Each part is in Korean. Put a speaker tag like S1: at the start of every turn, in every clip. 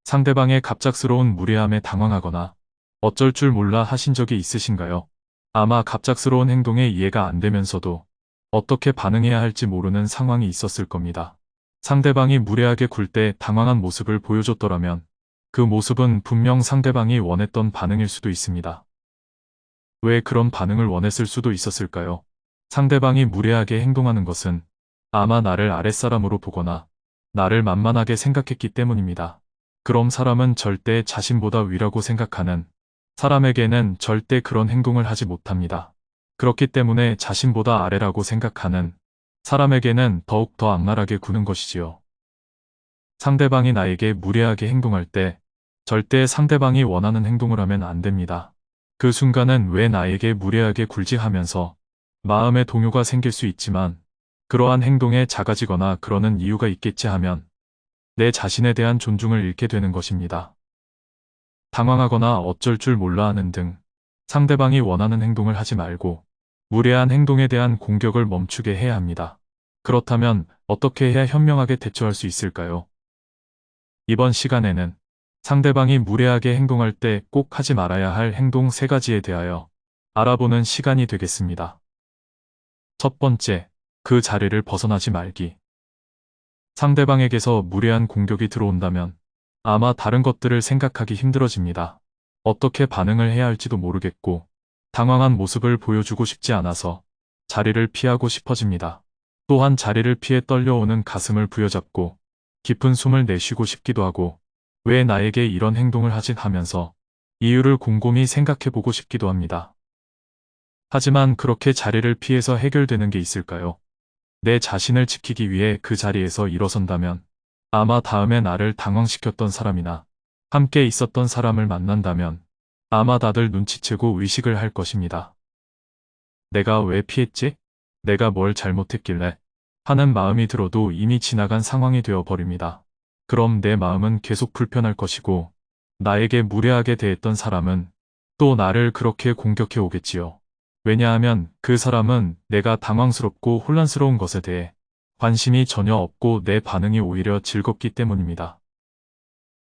S1: 상대방의 갑작스러운 무례함에 당황하거나 어쩔 줄 몰라 하신 적이 있으신가요? 아마 갑작스러운 행동에 이해가 안 되면서도 어떻게 반응해야 할지 모르는 상황이 있었을 겁니다. 상대방이 무례하게 굴 때 당황한 모습을 보여줬더라면 그 모습은 분명 상대방이 원했던 반응일 수도 있습니다. 왜 그런 반응을 원했을 수도 있었을까요? 상대방이 무례하게 행동하는 것은 아마 나를 아랫사람으로 보거나 나를 만만하게 생각했기 때문입니다. 그럼 사람은 절대 자신보다 위라고 생각하는 사람에게는 절대 그런 행동을 하지 못합니다. 그렇기 때문에 자신보다 아래라고 생각하는 사람에게는 더욱 더 악랄하게 구는 것이지요. 상대방이 나에게 무례하게 행동할 때 절대 상대방이 원하는 행동을 하면 안 됩니다. 그 순간은 왜 나에게 무례하게 굴지 하면서 마음의 동요가 생길 수 있지만 그러한 행동에 작아지거나 그러는 이유가 있겠지 하면 내 자신에 대한 존중을 잃게 되는 것입니다. 당황하거나 어쩔 줄 몰라 하는 등 상대방이 원하는 행동을 하지 말고 무례한 행동에 대한 공격을 멈추게 해야 합니다. 그렇다면 어떻게 해야 현명하게 대처할 수 있을까요? 이번 시간에는 상대방이 무례하게 행동할 때 꼭 하지 말아야 할 행동 3가지에 대하여 알아보는 시간이 되겠습니다. 첫 번째, 그 자리를 벗어나지 말기. 상대방에게서 무례한 공격이 들어온다면 아마 다른 것들을 생각하기 힘들어집니다. 어떻게 반응을 해야 할지도 모르겠고 당황한 모습을 보여주고 싶지 않아서 자리를 피하고 싶어집니다. 또한 자리를 피해 떨려오는 가슴을 부여잡고 깊은 숨을 내쉬고 싶기도 하고 왜 나에게 이런 행동을 하지 하면서 이유를 곰곰이 생각해보고 싶기도 합니다. 하지만 그렇게 자리를 피해서 해결되는 게 있을까요? 내 자신을 지키기 위해 그 자리에서 일어선다면 아마 다음에 나를 당황시켰던 사람이나 함께 있었던 사람을 만난다면 아마 다들 눈치채고 의식을 할 것입니다. 내가 왜 피했지? 내가 뭘 잘못했길래? 하는 마음이 들어도 이미 지나간 상황이 되어 버립니다. 그럼 내 마음은 계속 불편할 것이고 나에게 무례하게 대했던 사람은 또 나를 그렇게 공격해 오겠지요. 왜냐하면 그 사람은 내가 당황스럽고 혼란스러운 것에 대해 관심이 전혀 없고 내 반응이 오히려 즐겁기 때문입니다.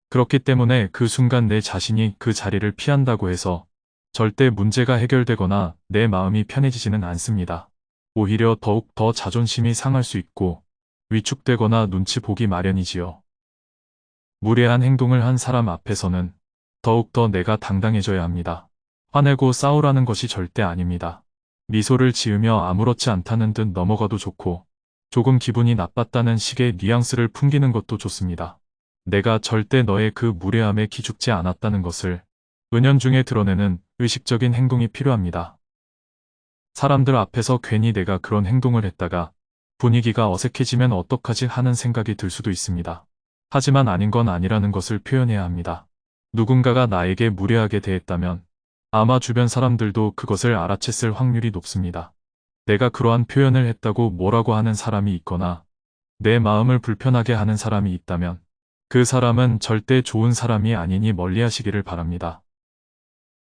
S1: 그렇기 때문에 그 순간 내 자신이 그 자리를 피한다고 해서 절대 문제가 해결되거나 내 마음이 편해지지는 않습니다. 오히려 더욱 더 자존심이 상할 수 있고 위축되거나 눈치 보기 마련이지요. 무례한 행동을 한 사람 앞에서는 더욱더 내가 당당해져야 합니다. 화내고 싸우라는 것이 절대 아닙니다. 미소를 지으며 아무렇지 않다는 듯 넘어가도 좋고 조금 기분이 나빴다는 식의 뉘앙스를 풍기는 것도 좋습니다. 내가 절대 너의 그 무례함에 기죽지 않았다는 것을 은연중에 드러내는 의식적인 행동이 필요합니다. 사람들 앞에서 괜히 내가 그런 행동을 했다가 분위기가 어색해지면 어떡하지 하는 생각이 들 수도 있습니다. 하지만 아닌 건 아니라는 것을 표현해야 합니다. 누군가가 나에게 무례하게 대했다면 아마 주변 사람들도 그것을 알아챘을 확률이 높습니다. 내가 그러한 표현을 했다고 뭐라고 하는 사람이 있거나 내 마음을 불편하게 하는 사람이 있다면 그 사람은 절대 좋은 사람이 아니니 멀리하시기를 바랍니다.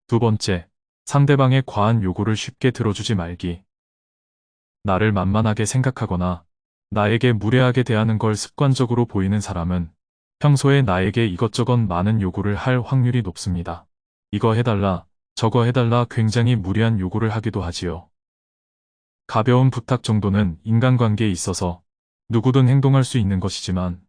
S1: 두 번째, 상대방의 과한 요구를 쉽게 들어주지 말기. 나를 만만하게 생각하거나 나에게 무례하게 대하는 걸 습관적으로 보이는 사람은 평소에 나에게 이것저것 많은 요구를 할 확률이 높습니다. 이거 해달라, 저거 해달라 굉장히 무리한 요구를 하기도 하지요. 가벼운 부탁 정도는 인간관계에 있어서 누구든 행동할 수 있는 것이지만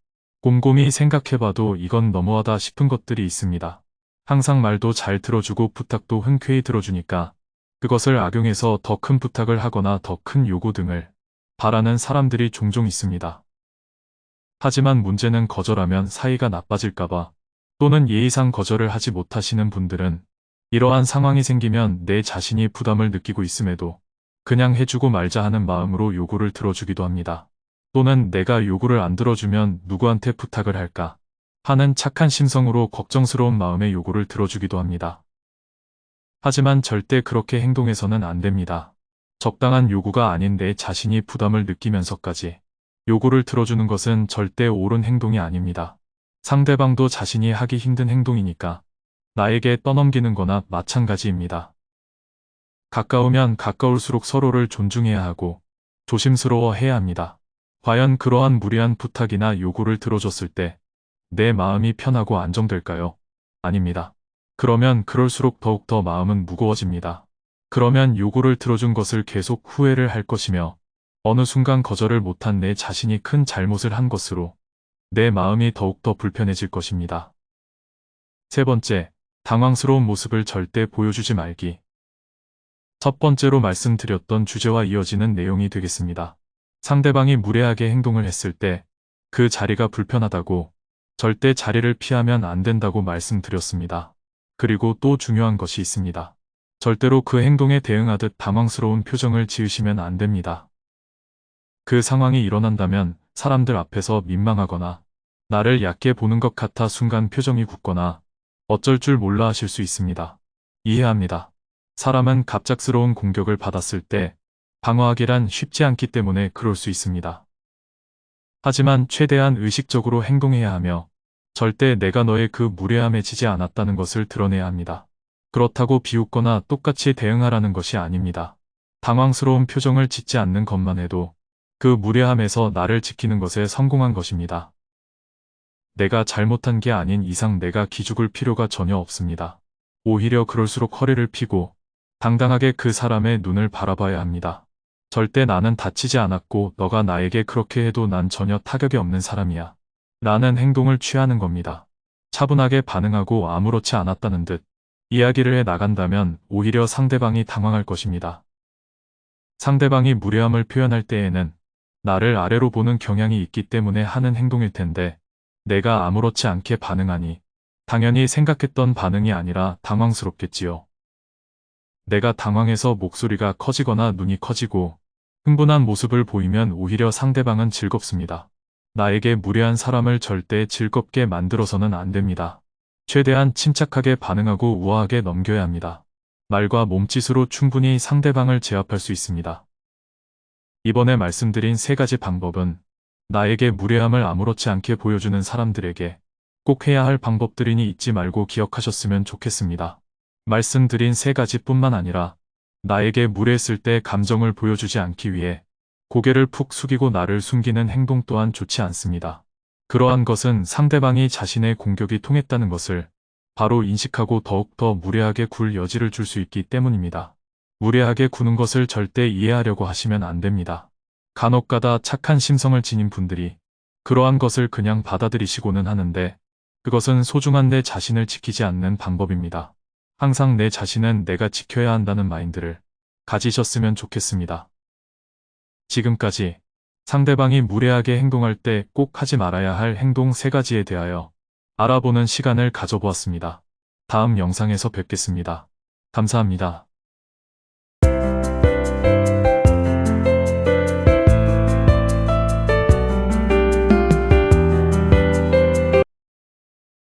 S1: 곰곰이 생각해봐도 이건 너무하다 싶은 것들이 있습니다. 항상 말도 잘 들어주고 부탁도 흔쾌히 들어주니까 그것을 악용해서 더 큰 부탁을 하거나 더 큰 요구 등을 바라는 사람들이 종종 있습니다. 하지만 문제는 거절하면 사이가 나빠질까봐 또는 예의상 거절을 하지 못하시는 분들은 이러한 상황이 생기면 내 자신이 부담을 느끼고 있음에도 그냥 해주고 말자 하는 마음으로 요구를 들어주기도 합니다. 또는 내가 요구를 안 들어주면 누구한테 부탁을 할까 하는 착한 심성으로 걱정스러운 마음에 요구를 들어주기도 합니다. 하지만 절대 그렇게 행동해서는 안 됩니다. 적당한 요구가 아닌 내 자신이 부담을 느끼면서까지 요구를 들어주는 것은 절대 옳은 행동이 아닙니다. 상대방도 자신이 하기 힘든 행동이니까 나에게 떠넘기는 거나 마찬가지입니다. 가까우면 가까울수록 서로를 존중해야 하고 조심스러워해야 합니다. 과연 그러한 무리한 부탁이나 요구를 들어줬을 때 내 마음이 편하고 안정될까요? 아닙니다. 그러면 그럴수록 더욱더 마음은 무거워집니다. 그러면 요구를 들어준 것을 계속 후회를 할 것이며 어느 순간 거절을 못한 내 자신이 큰 잘못을 한 것으로 내 마음이 더욱더 불편해질 것입니다. 세 번째, 당황스러운 모습을 절대 보여주지 말기. 첫 번째로 말씀드렸던 주제와 이어지는 내용이 되겠습니다. 상대방이 무례하게 행동을 했을 때 그 자리가 불편하다고 절대 자리를 피하면 안 된다고 말씀드렸습니다. 그리고 또 중요한 것이 있습니다. 절대로 그 행동에 대응하듯 당황스러운 표정을 지으시면 안 됩니다. 그 상황이 일어난다면 사람들 앞에서 민망하거나 나를 얕게 보는 것 같아 순간 표정이 굳거나 어쩔 줄 몰라 하실 수 있습니다. 이해합니다. 사람은 갑작스러운 공격을 받았을 때 방어하기란 쉽지 않기 때문에 그럴 수 있습니다. 하지만 최대한 의식적으로 행동해야 하며 절대 내가 너의 그 무례함에 지지 않았다는 것을 드러내야 합니다. 그렇다고 비웃거나 똑같이 대응하라는 것이 아닙니다. 당황스러운 표정을 짓지 않는 것만 해도 그 무례함에서 나를 지키는 것에 성공한 것입니다. 내가 잘못한 게 아닌 이상 내가 기죽을 필요가 전혀 없습니다. 오히려 그럴수록 허리를 펴고 당당하게 그 사람의 눈을 바라봐야 합니다. 절대 나는 다치지 않았고 너가 나에게 그렇게 해도 난 전혀 타격이 없는 사람이야. 라는 행동을 취하는 겁니다. 차분하게 반응하고 아무렇지 않았다는 듯 이야기를 해 나간다면 오히려 상대방이 당황할 것입니다. 상대방이 무례함을 표현할 때에는 나를 아래로 보는 경향이 있기 때문에 하는 행동일 텐데 내가 아무렇지 않게 반응하니 당연히 생각했던 반응이 아니라 당황스럽겠지요. 내가 당황해서 목소리가 커지거나 눈이 커지고 흥분한 모습을 보이면 오히려 상대방은 즐겁습니다. 나에게 무례한 사람을 절대 즐겁게 만들어서는 안 됩니다. 최대한 침착하게 반응하고 우아하게 넘겨야 합니다. 말과 몸짓으로 충분히 상대방을 제압할 수 있습니다. 이번에 말씀드린 세 가지 방법은 나에게 무례함을 아무렇지 않게 보여주는 사람들에게 꼭 해야 할 방법들이니 잊지 말고 기억하셨으면 좋겠습니다. 말씀드린 세 가지뿐만 아니라 나에게 무례했을 때 감정을 보여주지 않기 위해 고개를 푹 숙이고 나를 숨기는 행동 또한 좋지 않습니다. 그러한 것은 상대방이 자신의 공격이 통했다는 것을 바로 인식하고 더욱더 무례하게 굴 여지를 줄 수 있기 때문입니다. 무례하게 구는 것을 절대 이해하려고 하시면 안 됩니다. 간혹가다 착한 심성을 지닌 분들이 그러한 것을 그냥 받아들이시고는 하는데 그것은 소중한 내 자신을 지키지 않는 방법입니다. 항상 내 자신은 내가 지켜야 한다는 마인드를 가지셨으면 좋겠습니다. 지금까지 상대방이 무례하게 행동할 때 꼭 하지 말아야 할 행동 3가지에 대하여 알아보는 시간을 가져보았습니다. 다음 영상에서 뵙겠습니다. 감사합니다.